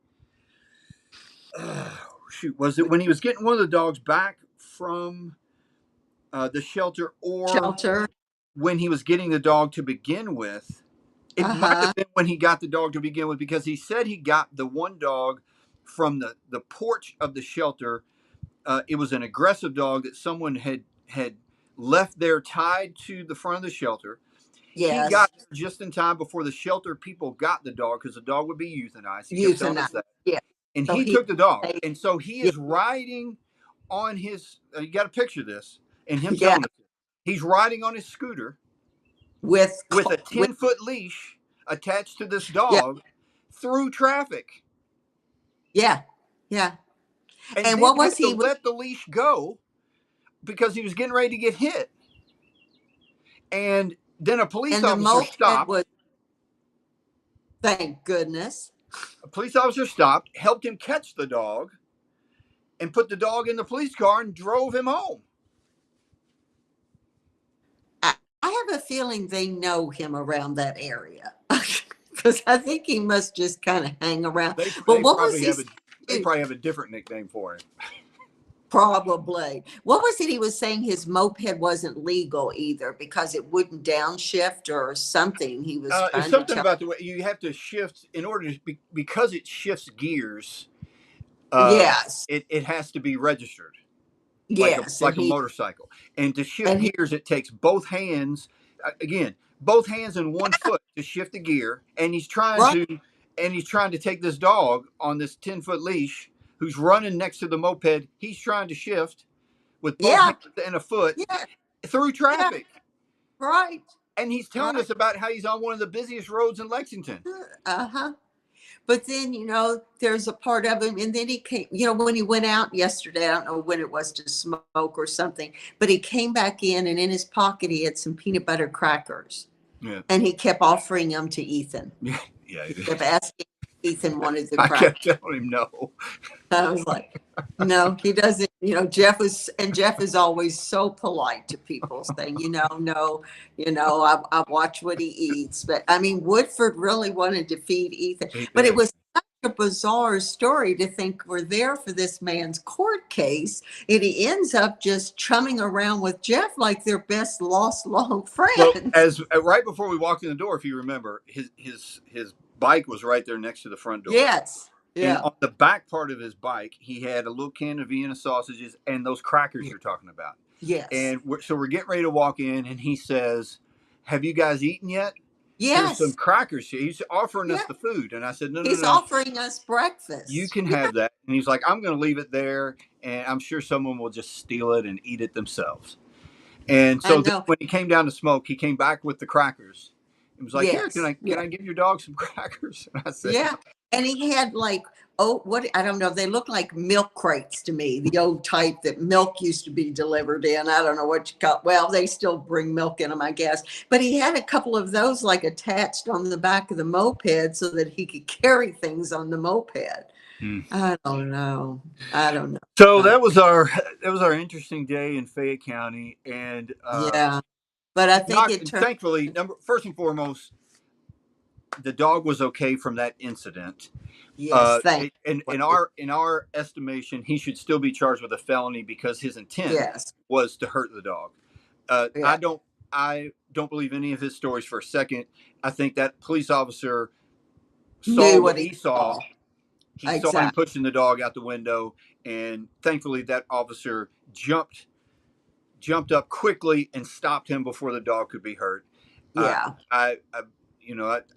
shoot, was it when he was getting one of the dogs back from the shelter, or Shelter. when he was getting the dog to begin with? It might Uh-huh. have been when he got the dog to begin with, because he said he got the one dog from the porch of the shelter. It was an aggressive dog that someone had left there tied to the front of the shelter. He Yes. got there just in time before the shelter people got the dog, because the dog would be euthanized. He kept telling us Euthanize. that. Yeah. and So he he, took the dog. And so he yeah, is riding on his, you got to picture this and him yeah, telling us, he's riding on his scooter with, with a with, 10-foot leash attached to this yeah, dog through traffic, yeah, yeah. and And then what had was to he? let the leash go because he was getting ready to get hit. And then a police And the officer moped stopped. was, thank goodness. A police officer stopped, helped him catch the dog, and put the dog in the police car and drove him home. I have a feeling they know him around that area because I think he must just kind of hang around. They But they what was probably he have a they saying? probably have a different nickname for him. Probably. What was it he was saying? His moped wasn't legal either because it wouldn't downshift or something. He was It's trying to something tell. about the way you have to shift in order to because it shifts gears. Yes, It has to be registered yes, like a motorcycle. And to shift and he gears, it takes both hands. Again, both hands and one foot to shift the gear. right. And he's trying to take this dog on this 10-foot leash who's running next to the moped. He's trying to shift with both Yeah, hands and a foot yeah, through yeah. traffic. Right, And he's telling right. us about how he's on one of the busiest roads in Lexington. Uh huh. But then, there's a part of him, and then he came, when he went out yesterday, I don't know when it was to smoke or something, but he came back in, and in his pocket, he had some peanut butter crackers, Yeah. and he kept offering them to Ethan. Yeah. Yeah. He kept asking if Ethan wanted the I crackers. kept telling him no. I was like, no, he doesn't. Jeff is always so polite to people saying, no, I watch what he eats. But I mean, Woodford really wanted to feed Ethan, He but it did. was such a bizarre story to think we're there for this man's court case. And he ends up just chumming around with Jeff like they're best lost long Well, friends. as right before we walked in the door, if you remember, his bike was right there next to the front door. Yes. And Yeah. on the back part of his bike, he had a little can of Vienna sausages and those crackers you're talking about. Yes. And so we're getting ready to walk in, and he says, "Have you guys eaten yet? Here's some Yes. crackers." He's offering us Yeah. the food, and I said, "No, no, He's no. offering us You breakfast. can Yeah. have that." And he's like, "I'm going to leave it there, and I'm sure someone will just steal it and eat it themselves." And I so then know. when he came down to smoke, he came back with the crackers. He was like, "Here, Yes. can Yeah. I give your dog some crackers?" And I said, Yeah. And he had like, oh, what, I don't know. They look like milk crates to me, the old type that milk used to be delivered in. I don't know what you call. Well, they still bring milk in them, I guess. But he had a couple of those like attached on the back of the moped so that he could carry things on the moped. "Hmm." I don't know. I don't know. So But that was our interesting day in Fayette County, and yeah. But I think not it turned. thankfully, number first and foremost, the dog was okay from that incident. Yes. Thank you. In our estimation, he should still be charged with a felony because his intent Yes. was to hurt the dog. Yeah. I don't believe any of his stories for a second. I think that police officer saw Knew what what he he saw. saw. He saw him Exactly. pushing the dog out the window, and thankfully that officer jumped up quickly and stopped him before the dog could be hurt. Uh, Yeah. I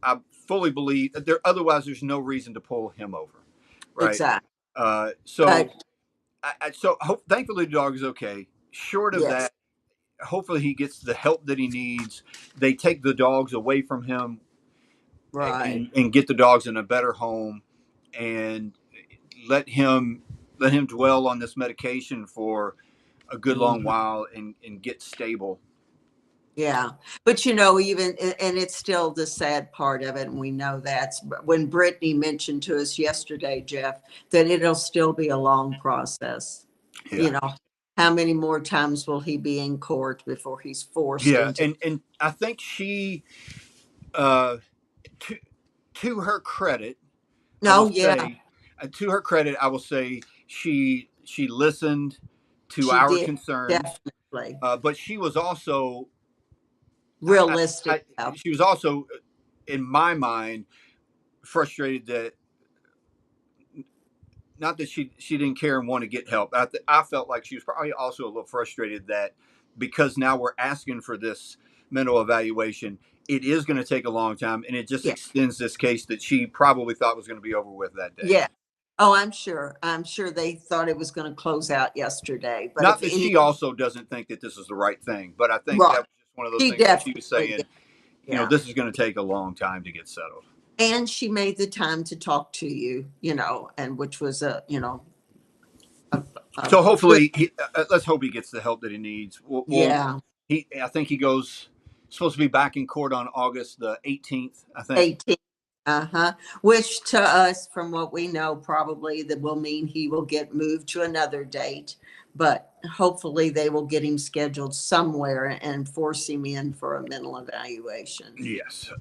I fully believe that otherwise there's no reason to pull him over, right? Exactly. So But thankfully the dog is okay. Short of yes. that, hopefully he gets the help that he needs. They take the dogs away from him Right. and get the dogs in a better home and let him dwell on this medication for a good long Mhm. while and get stable. Yeah. But even, and it's still the sad part of it. And we know that's when Brittany mentioned to us yesterday, Jeff, that it'll still be a long process. Yeah. You know, how many more times will he be in court before he's forced Yeah, into? and I think she, uh, to to her credit, I will No, yeah, say, to her credit, I will say she listened to she our did concerns, definitely but she was also, realistic I about. she was also, in my mind, frustrated that not that she didn't care and want to get help. I felt like she was probably also a little frustrated that because now we're asking for this mental evaluation, it is going to take a long time, and it just Yeah, extends this case that she probably thought was going to be over with that day. yeah, Oh, I'm sure. I'm sure they thought it was going to close out yesterday. But Not if that any, she also doesn't think that this is the right thing, but I think that right, was just one of those she things where she was definitely saying, did. Yeah. this is going to take a long time to get settled. And she made the time to talk to you, and which was a, a So good, hopefully, let's hope he gets the help that he needs. yeah, I think he goes supposed to be back in court on August the 18th. I think. 18. Uh-huh. Which to us, from what we know, probably that will mean he will get moved to another date. But hopefully they will get him scheduled somewhere and force him in for a mental evaluation. Yes.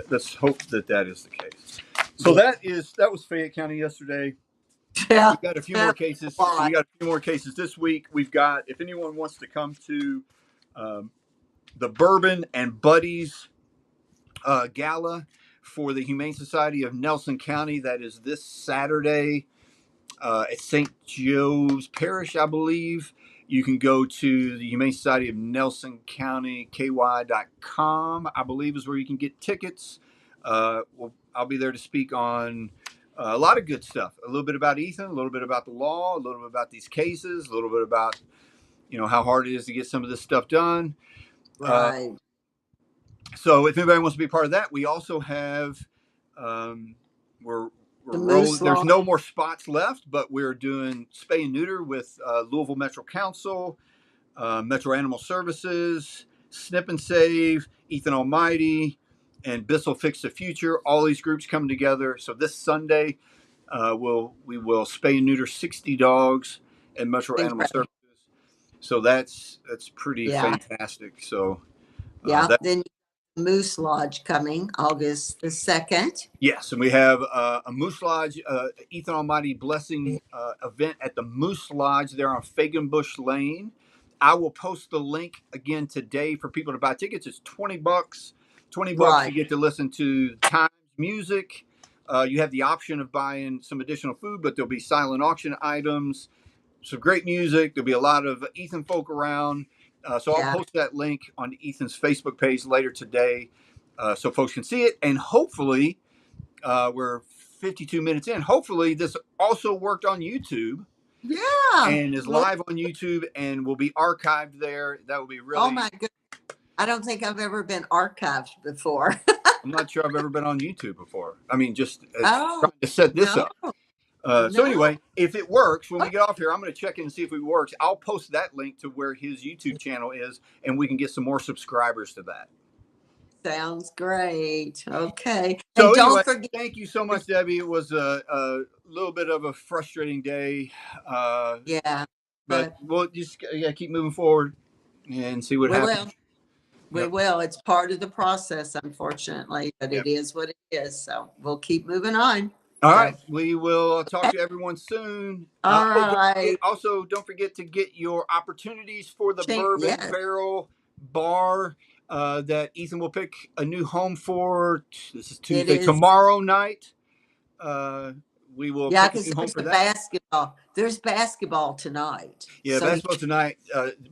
Let's hope that that is the case. So Yeah. that was Fayette County yesterday. Yeah. We got a few more That's a cases. We lot. got a few more cases this week. We've got, if anyone wants to come to um, the Bourbon and Buddies Gala for the Humane Society of Nelson County, that is this Saturday at St. Joe's Parish, I believe. You can go to the Humane Society of Nelson County, ky.com, I believe is where you can get tickets. I'll be there to speak on a lot of good stuff. A little bit about Ethan, a little bit about the law, a little bit about these cases, a little bit about, how hard it is to get some of this stuff done. Uh, Right. so if anybody wants to be part of that, we also have, um, we're The rolling. Moose There's Law. no more spots left, but we're doing spay and neuter with Louisville Metro Council, Metro Animal Services, Snip and Save, Ethan Almighty, and Bissell Fix the Future. All these groups coming together. So this Sunday, we will spay and neuter 60 dogs at Metro Animal Incredible. Services. So that's pretty Yeah. fantastic. So Yeah. that. Then Moose Lodge coming August the 2nd. Yes, and we have a Moose Lodge, Ethan Almighty Blessing event at the Moose Lodge there on Faganbush Lane. I will post the link again today for people to buy tickets. It's $20. $20 Right. you get to listen to Times music. You have the option of buying some additional food, but there'll be silent auction items, some great music. There'll be a lot of Ethan folk around. So I'll Yeah. post that link on Ethan's Facebook page later today, so folks can see it. And hopefully, we're 52 minutes in. Hopefully, this also worked on YouTube Yeah. and is live on YouTube and will be archived there. That would be Oh really. my goodness. I don't think I've ever been archived before. I'm not sure I've ever been on YouTube before. I mean, just Oh, trying to set this no, up. So no. anyway, if it works, when we get off here, I'm going to check in and see if it works. I'll post that link to where his YouTube channel is, and we can get some more subscribers to that. Sounds great. Okay. And So anyway, don't forget, thank you so much, Debbie. It was a little bit of a frustrating day, yeah, but but we'll just keep moving forward and see what we happens. will. We Yep. will. It's part of the process, unfortunately, but Yep. it is what it is. So we'll keep moving on. All So, right. We will talk okay. to everyone soon. All right. Don't forget to get your opportunities for the Bourbon Yes, Barrel Bar that Ethan will pick a new home for. This is it Tuesday. is. Tomorrow night, uh, we will Yeah, pick a because new home there's for the that. basketball. There's basketball tonight. Yeah, So, basketball tonight,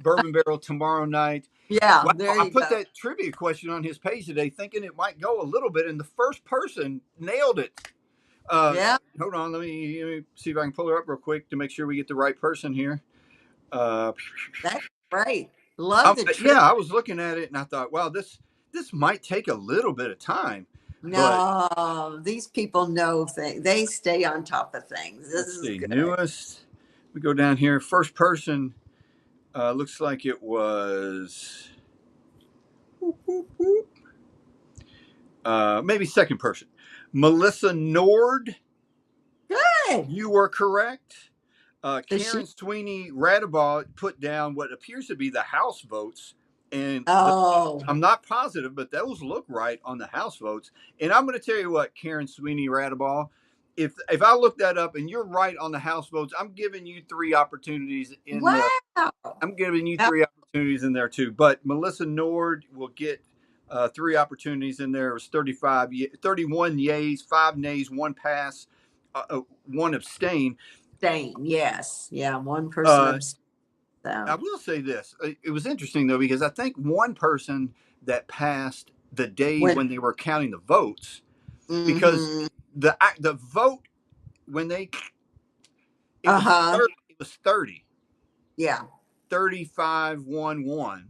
Bourbon Barrel tomorrow night. yeah, Wow, there I you put go. that trivia question on his page today, thinking it might go a little bit, and the first person nailed it. Uh, Yeah, Hold on, let me see if I can pull her up real quick to make sure we get the right person here. Uh, that's great. Love the trip. yeah, I was looking at it and I thought, wow, this might take a little bit of time, but No, these people know things. They stay on top of things. This let's is see, good. newest. We go down here. First person looks like it was maybe second person. Melissa Nord. Good. You were correct. Does she? Karen Sweeney Radabaugh put down what appears to be the House votes, and Oh, I'm not positive, but those look right on the House votes. And I'm going to tell you what, Karen Sweeney Radabaugh, if I look that up and you're right on the House votes, I'm giving you three opportunities in the. wow. I'm giving you Now, three opportunities in there too. But Melissa Nord will get three opportunities in there. It was 31 yays, 5 nays, one pass, one abstain. Dane, yes. Yeah, one person Uh, abstained. I So, will say this. It was interesting though because I think one person that passed the day when, when they were counting the votes, because mm-hmm, the vote when they It was Uh-huh. 30. It was 30. Yeah. 35-1-1.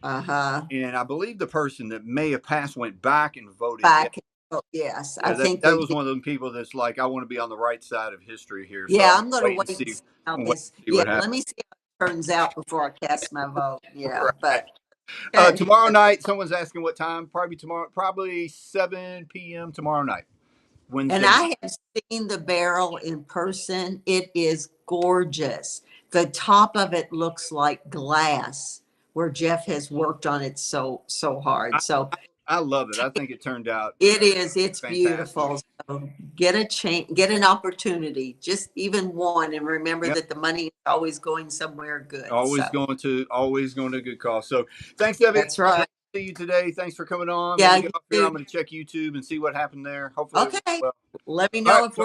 Uh-huh. And I believe the person that may have passed went back and voted yes. Back. Oh, yes. I Yeah, think that they was did. one of them people that's like, I want to be on the right side of history here. So Yeah, I'm I'm going to wait and wait and see. see how I'm wait this. and see Yeah, what happens. let me see how it turns out before I cast my vote. Yeah, Right. but okay. Tomorrow night, someone's asking what time. Probably tomorrow. Probably 7 p.m. tomorrow night, And Wednesday night. I have seen the barrel in person. It is gorgeous. The top of it looks like glass, where Jeff has worked on it so hard. I, So I love it. I think it turned out it is. It's fantastic. beautiful. So get a chance, get an opportunity, just even one, and remember Yep. that the money is always going somewhere good. Always So going to a good cause. So thanks, Debbie. that's right. See you today. Thanks for coming on. I'm Yeah, gonna you get off here. do. I'm gonna check YouTube and see what happened there. Hopefully it went Okay. well. Let me All know right. if So we're